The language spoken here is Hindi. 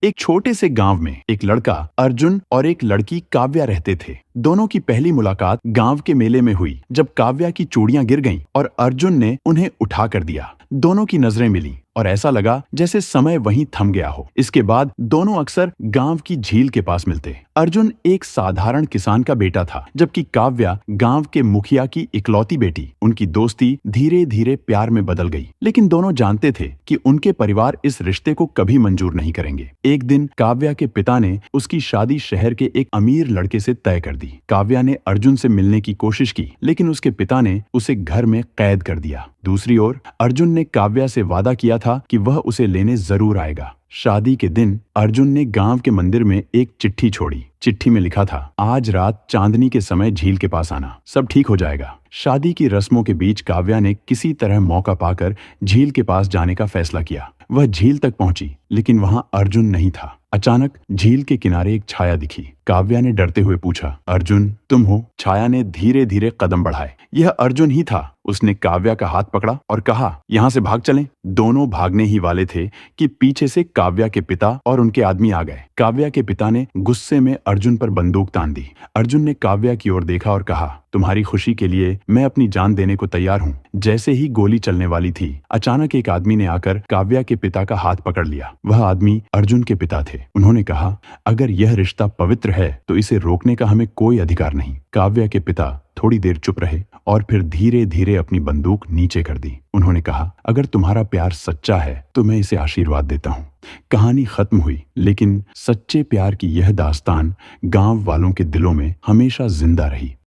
एक छोटे से गांव में एक लड़का अर्जुन और एक लड़की काव्या रहते थे। दोनों की पहली मुलाकात गांव के मेले में हुई, जब काव्या की चूड़ियां गिर गईं और अर्जुन ने उन्हें उठा कर दिया। दोनों की नजरें मिली और ऐसा लगा जैसे समय वहीं थम गया हो। इसके बाद दोनों अक्सर गांव की झील के पास मिलते। अर्जुन एक साधारण किसान का बेटा था, जबकि काव्या गांव के मुखिया की इकलौती बेटी। उनकी दोस्ती धीरे धीरे प्यार में बदल गई, लेकिन दोनों जानते थे कि उनके परिवार इस रिश्ते को कभी मंजूर नहीं करेंगे। एक दिन काव्या के पिता ने उसकी शादी शहर के एक अमीर लड़के से तय कर दी। काव्या ने अर्जुन से मिलने की कोशिश की, लेकिन उसके पिता ने उसे घर में कैद कर दिया। दूसरी ओर अर्जुन ने काव्या से वादा किया था कि वह उसे लेने जरूर आएगा। शादी के दिन अर्जुन ने गांव के मंदिर में एक चिट्ठी छोड़ी। चिट्ठी में लिखा था, आज रात चांदनी के समय झील के पास आना, सब ठीक हो जाएगा। शादी की रस्मों के बीच काव्या ने किसी तरह मौका पाकर झील के पास जाने का फैसला किया। वह झील तक पहुंची, लेकिन वहां अर्जुन नहीं था। अचानक झील के किनारे एक छाया दिखी। काव्या ने डरते हुए पूछा, अर्जुन तुम हो? छाया ने धीरे धीरे कदम बढ़ाए। यह अर्जुन ही था। उसने काव्या का हाथ पकड़ा और कहा, यहाँ से भाग चलें। दोनों भागने ही वाले थे कि पीछे से काव्या के पिता और उनके आदमी आ गए। काव्या के पिता ने गुस्से में अर्जुन पर बंदूक तान दी। अर्जुन ने काव्या की ओर देखा और कहा, तुम्हारी खुशी के लिए मैं अपनी जान देने को तैयार हूँ। जैसे ही गोली चलने वाली थी, अचानक एक आदमी ने आकर काव्या के पिता का हाथ पकड़ लिया। वह आदमी अर्जुन के पिता थे। उन्होंने कहा, अगर यह रिश्ता पवित्र है तो इसे रोकने का हमें कोई अधिकार नहीं। काव्या के पिता थोड़ी देर चुप रहे और फिर धीरे धीरे अपनी बंदूक नीचे कर दी। उन्होंने कहा, अगर तुम्हारा प्यार सच्चा है तो मैं इसे आशीर्वाद देता हूँ। कहानी खत्म हुई, लेकिन सच्चे प्यार की यह दास्तान गांव वालों के दिलों में हमेशा जिंदा रही।